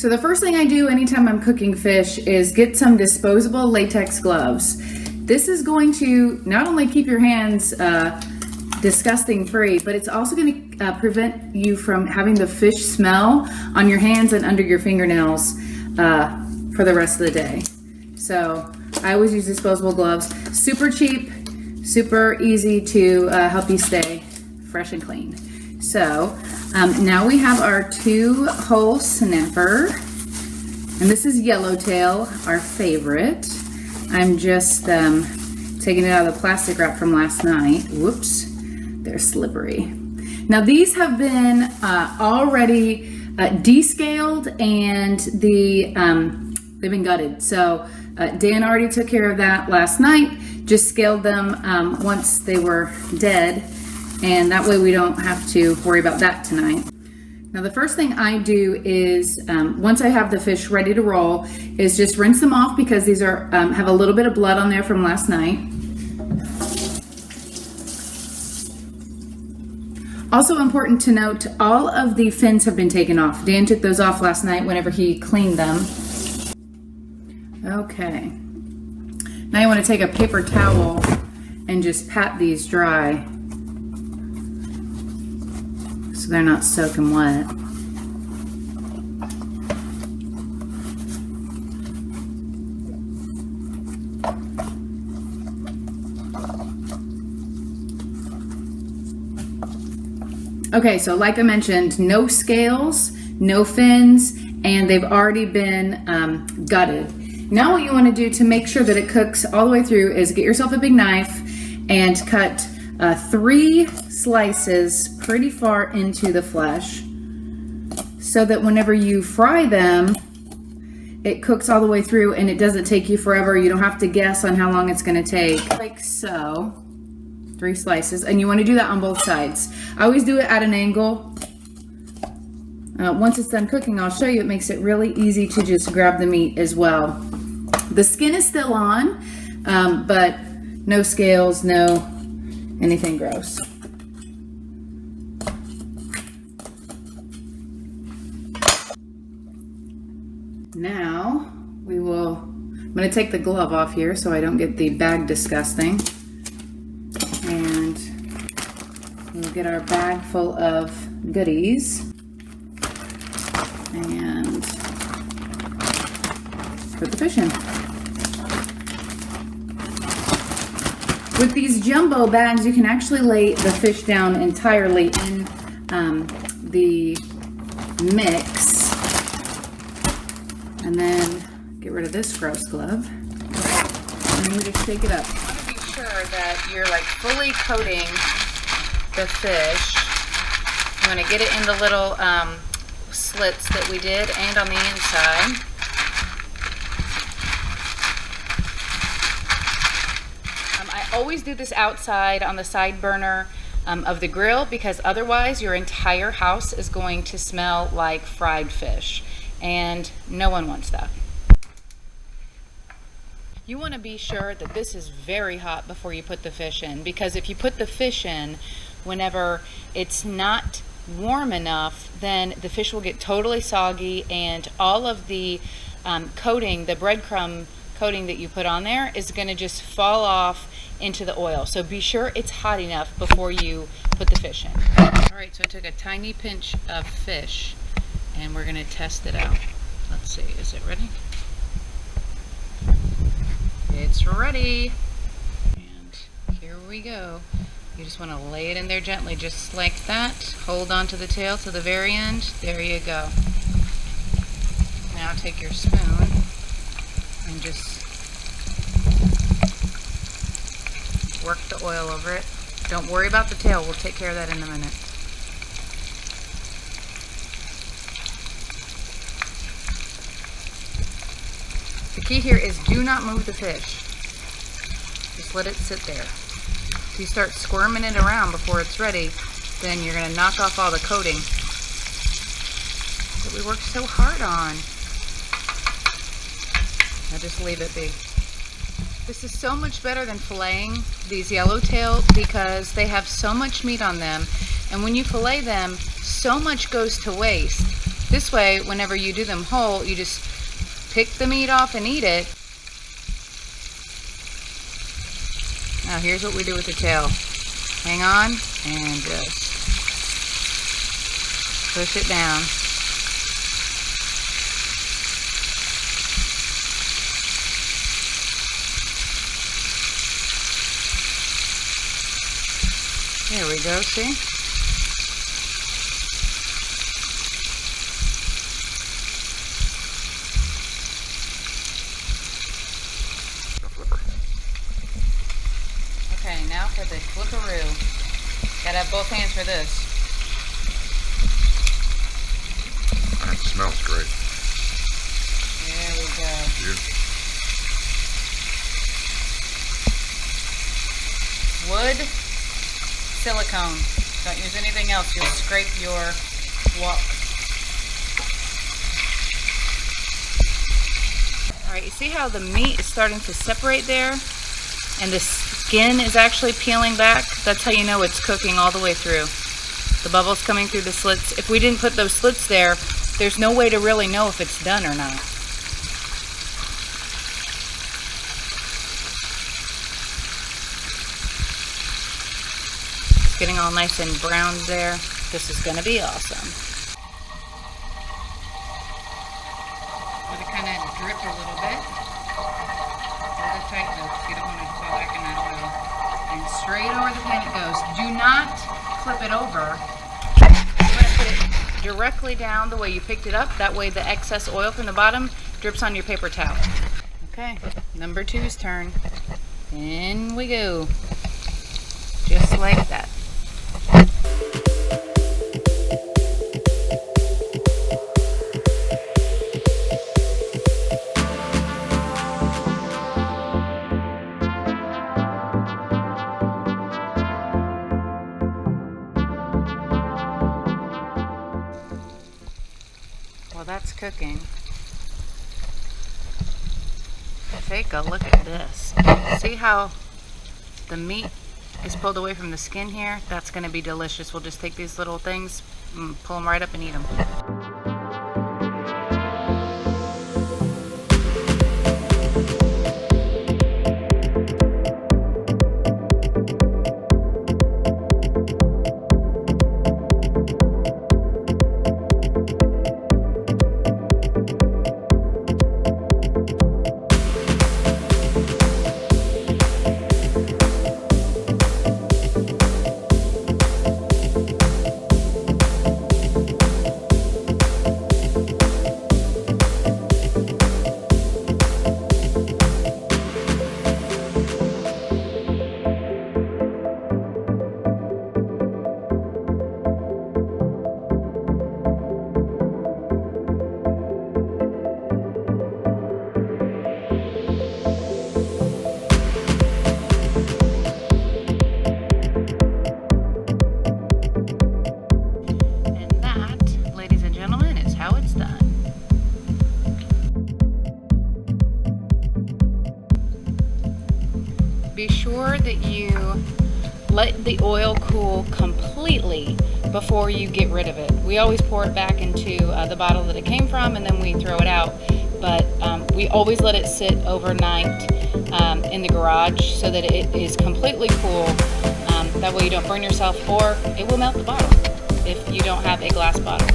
So the first thing I do anytime I'm cooking fish is get some disposable latex gloves. This is going to not only keep your hands disgusting free, but it's also going to prevent you from having the fish smell on your hands and under your fingernails for the rest of the day. So I always use disposable gloves. Super cheap, super easy to help you stay fresh and clean. So now we have our 2-hole snapper, and this is Yellowtail, our favorite. I'm just taking it out of the plastic wrap from last night. Whoops, they're slippery. Now these have been already descaled and they've been gutted. So Dan already took care of that last night, just scaled them once they were dead, and that way we don't have to worry about that tonight. Now the first thing I do is, once I have the fish ready to roll, is just rinse them off because these are have a little bit of blood on there from last night. Also important to note, all of the fins have been taken off. Dan took those off last night whenever he cleaned them. Okay. Now you want to take a paper towel and just pat these dry so they're not soaking wet. Okay, so like I mentioned, no scales, no fins, and they've already been gutted. Now what you want to do to make sure that it cooks all the way through is get yourself a big knife and cut 3 slices pretty far into the flesh so that whenever you fry them, it cooks all the way through and it doesn't take you forever. You don't have to guess on how long it's going to take. Like so. 3 slices, and you want to do that on both sides. I always do it at an angle. Once it's done cooking, I'll show you, it makes it really easy to just grab the meat as well. The skin is still on, but no scales, no anything gross. Now I'm going to take the glove off here so I don't get the bag disgusting. And we'll get our bag full of goodies and put the fish in. With these jumbo bags, you can actually lay the fish down entirely in the mix, and then get rid of this gross glove, and then we just shake it up. Sure that you're like fully coating the fish. You want to get it in the little slits that we did and on the inside. I always do this outside on the side burner of the grill because otherwise your entire house is going to smell like fried fish, and no one wants that. You want to be sure that this is very hot before you put the fish in, because if you put the fish in whenever it's not warm enough, then the fish will get totally soggy, and all of the coating, the breadcrumb coating that you put on there, is going to just fall off into the oil. So be sure it's hot enough before you put the fish in. Alright, so I took a tiny pinch of fish and we're going to test it out. Let's see, is it ready? It's ready, and here we go. You just want to lay it in there gently, just like that. Hold on to the tail to the very end. There you go. Now take your spoon and just work the oil over it. Don't worry about the tail. We'll take care of that in a minute. The key here is do not move the fish. Just let it sit there. If you start squirming it around before it's ready, then you're going to knock off all the coating that we worked so hard on. Now just leave it be. This is so much better than filleting these yellowtail because they have so much meat on them, and when you fillet them, so much goes to waste. This way, whenever you do them whole, you just pick the meat off and eat it. Now here's what we do with the tail. Hang on and just push it down. There we go, see? Okay, now for the flipperoo. Gotta have both hands for this. That smells great. There we go. Beautiful. Wood, silicone. Don't use anything else. You'll scrape your wok. Alright, you see how the meat is starting to separate there? And the skin is actually peeling back? That's how you know it's cooking all the way through. The bubbles coming through the slits. If we didn't put those slits there, there's no way to really know if it's done or not. It's getting all nice and browned there. This is going to be awesome. Let it kind of drip a little bit. Hold it tight though, you don't want it to fall back in that oil. And straight over the pan it goes. Do not flip it over. You want to put it directly down the way you picked it up. That way the excess oil from the bottom drips on your paper towel. Okay, number 2's turn. In we go. Just like that. Well, that's cooking. Take a look at this. See how the meat is pulled away from the skin here? That's going to be delicious. We'll just take these little things and pull them right up and eat them. Be sure that you let the oil cool completely before you get rid of it. We always pour it back into the bottle that it came from and then we throw it out, but we always let it sit overnight in the garage so that it is completely cool. That way you don't burn yourself, or it will melt the bottle if you don't have a glass bottle.